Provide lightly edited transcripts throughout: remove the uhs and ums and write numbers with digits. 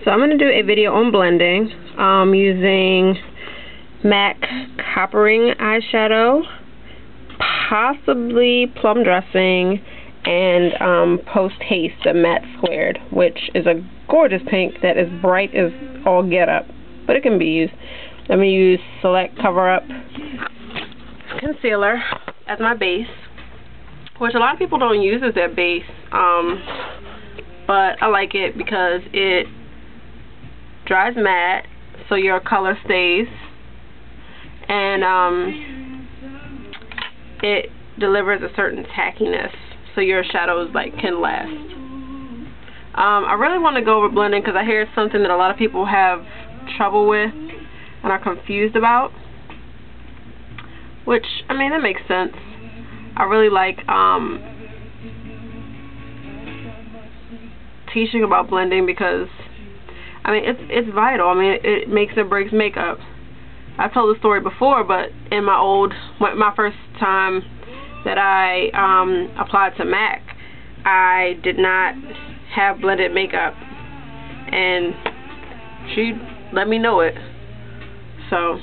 So I'm going to do a video on blending using MAC Coppering eyeshadow, possibly Plum Dressing, and Post Haste, the matte squared, which is a gorgeous pink that is bright as all get up, but it can be used. I'm going to use Select Cover Up Concealer as my base, which a lot of people don't use as their base, but I like it because it dries matte, so your color stays, and it delivers a certain tackiness, so your shadows can last. I really want to go over blending because I hear it's something that a lot of people have trouble with and are confused about, which, I mean, that makes sense. I really like teaching about blending because, I mean, it's vital. I mean, it makes or breaks makeup. I've told the story before, but in my first time that I applied to MAC, I did not have blended makeup, and she let me know it. So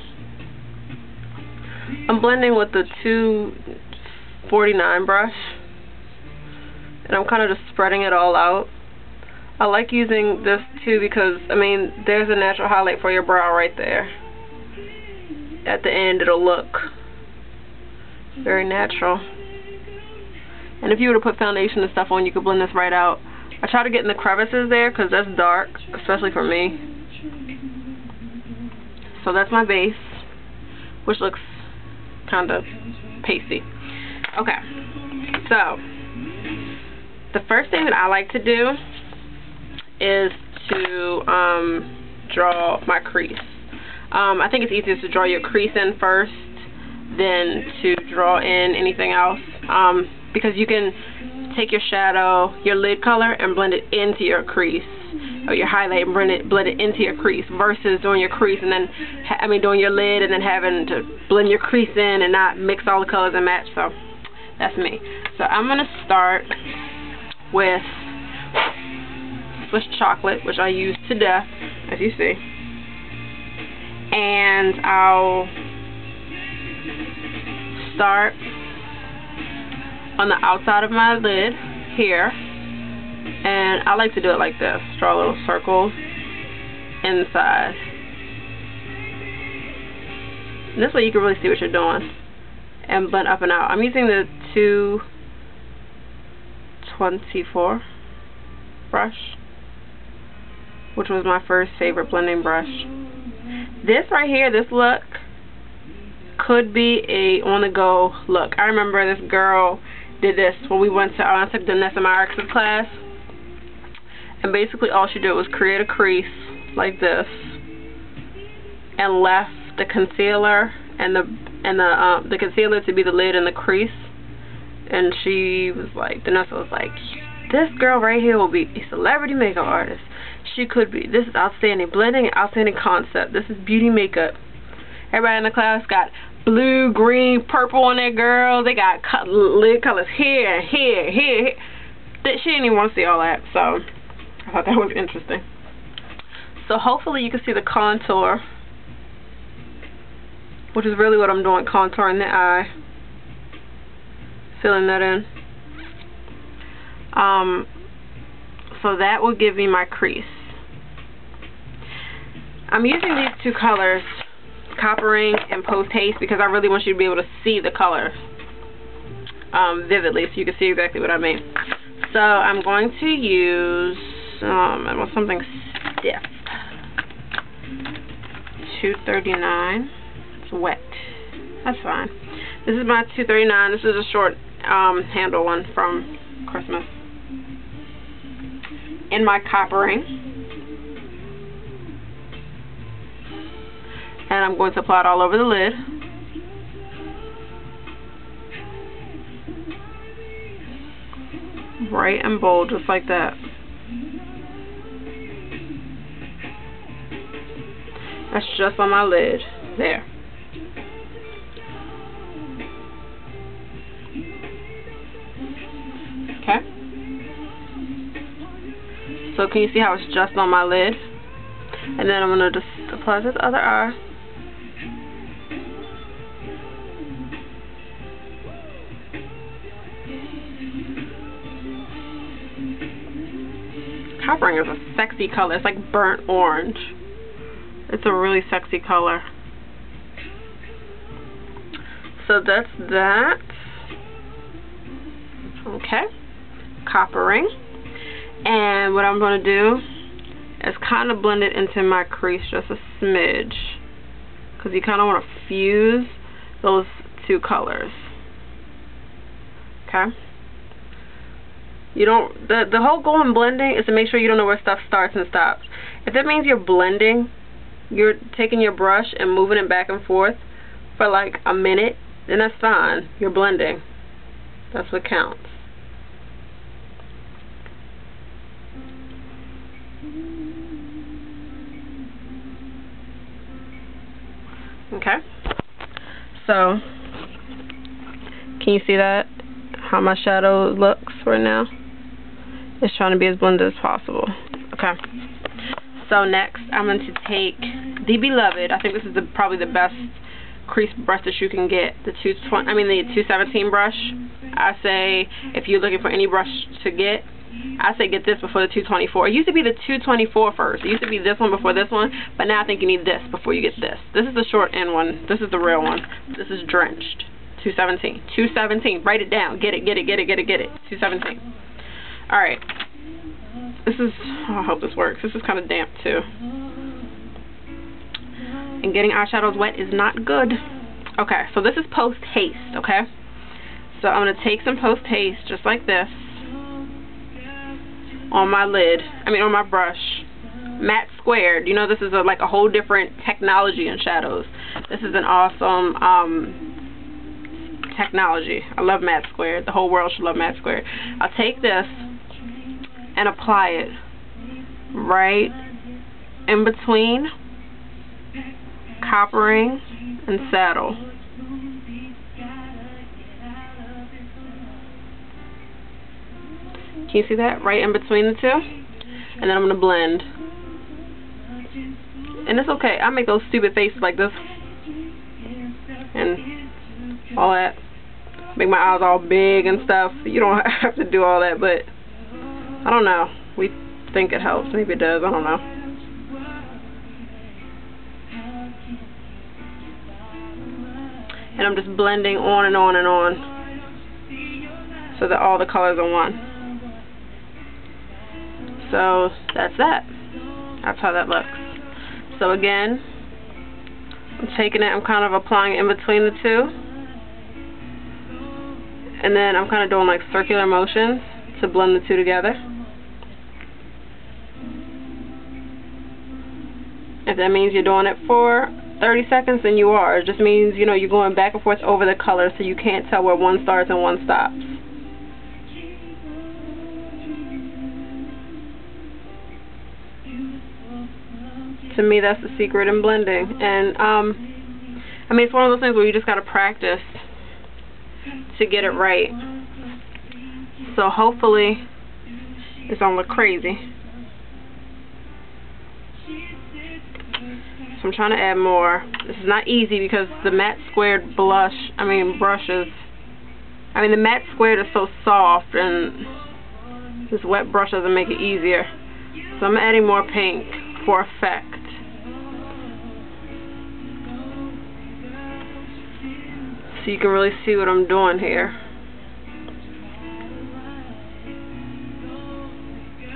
I'm blending with the 249 brush, and I'm kind of just spreading it all out. I like using this too because, I mean, there's a natural highlight for your brow right there. At the end, it'll look very natural. And if you were to put foundation and stuff on, you could blend this right out. I try to get in the crevices there because that's dark, especially for me. So that's my base, which looks kind of pasty. Okay, so the first thing that I like to do is to draw my crease. I think it's easiest to draw your crease in first than to draw in anything else, because you can take your shadow, your lid color, and blend it into your crease, or your highlight and blend it into your crease, versus doing your crease and then, doing your lid and then having to blend your crease in and not mix all the colors and match. So that's me. So I'm gonna start with Swiss chocolate, which I use to death, as you see, and I'll start on the outside of my lid here, and I like to do it like this, draw little circles inside, and this way you can really see what you're doing, and blend up and out. I'm using the 224 brush, which was my first favorite blending brush. This right here, this look, could be a on-the-go look. I remember this girl did this when we went to, I took the Nessa Marix's class, and basically all she did was create a crease like this, and left the concealer and the concealer to be the lid and the crease. And she was like, Nessa was like, this girl right here will be a celebrity makeup artist. She could be. This is outstanding blending and outstanding concept. This is beauty makeup. Everybody in the class got blue, green, purple on their girls. They got lid colors here, here, here. She didn't even want to see all that, so I thought that was interesting. So hopefully you can see the contour, which is really what I'm doing, contouring the eye, filling that in. So that will give me my crease. I'm using these two colors, Coppering and Post Haste, because I really want you to be able to see the color vividly, so you can see exactly what I mean. So I'm going to use I want something stiff. 239. It's wet. That's fine. This is my 239. This is a short handle one from Christmas. In my Coppering. And I'm going to apply it all over the lid. Bright and bold, just like that. That's just on my lid. There. Okay. So can you see how it's just on my lid? And then I'm going to just apply to the other eye. Copper ring is a sexy color. It's like burnt orange. It's a really sexy color. So that's that. Okay. Copper ring. And what I'm going to do is kind of blend it into my crease just a smidge. Because you kind of want to fuse those two colors. Okay. You don't, the whole goal in blending is to make sure you don't know where stuff starts and stops. If that means you're blending, you're taking your brush and moving it back and forth for like a minute, then that's fine. You're blending. That's what counts. Okay. So, can you see that? How my shadow looks right now? It's trying to be as blended as possible. Okay. So next, I'm going to take the beloved. I think this is probably the best crease brush that you can get. The 217 brush. I say if you're looking for any brush to get, I say get this before the 224. It used to be the 224 first. It used to be this one before this one, but now I think you need this before you get this. This is the short end one. This is the real one. This is drenched. 217. 217. Write it down. Get it, get it, get it, get it, get it. 217. Alright. This is, oh, I hope this works. This is kind of damp too. And getting eyeshadows wet is not good. Okay, so this is post haste, okay? So I'm going to take some post haste just like this on my lid. On my brush. Matte squared. You know, this is like a whole different technology in shadows. This is an awesome technology. I love matte squared. The whole world should love matte squared. I'll take this and apply it right in between copper ring and saddle. Can you see that? Right in between the two. And then I'm going to blend. And it's okay. I make those stupid faces like this. And all that. Make my eyes all big and stuff. You don't have to do all that, but I don't know. We think it helps. Maybe it does. I don't know. And I'm just blending on and on and on so that all the colors are one. So that's that. That's how that looks. So again, I'm taking it, I'm kind of applying it in between the two. And then I'm kind of doing like circular motions to blend the two together. If that means you're doing it for 30 seconds, then you are. It just means, you know, you're going back and forth over the colors so you can't tell where one starts and one stops. To me, that's the secret in blending. And, it's one of those things where you just got to practice to get it right. So hopefully it don't look crazy. So I'm trying to add more. This is not easy because the matte squared brushes, the matte squared is so soft and this wet brush doesn't make it easier. So I'm adding more pink for effect. So you can really see what I'm doing here.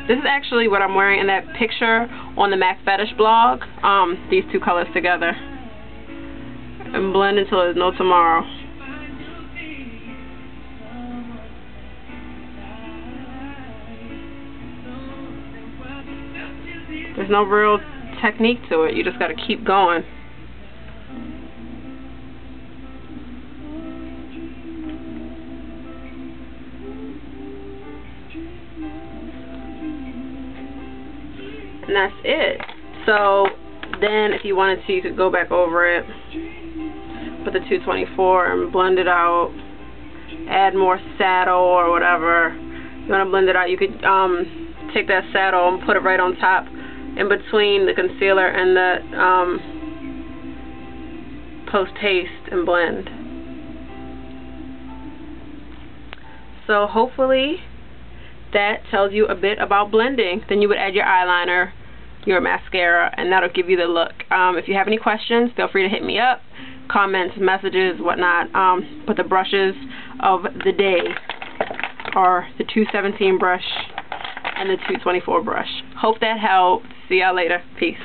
This is actually what I'm wearing in that picture on the Mac Fetish blog. These two colors together. And blend until there's no tomorrow. There's no real technique to it. You just got to keep going. And that's it. So then if you wanted to, you could go back over it with the 224 and blend it out. Add more saddle or whatever. You want to blend it out, you could take that saddle and put it right on top in between the concealer and the post-haste and blend. So hopefully that tells you a bit about blending. Then you would add your eyeliner, your mascara, and that'll give you the look. If you have any questions, feel free to hit me up, comments, messages, whatnot. But the brushes of the day are the 217 brush and the 224 brush. Hope that helped. See y'all later. Peace.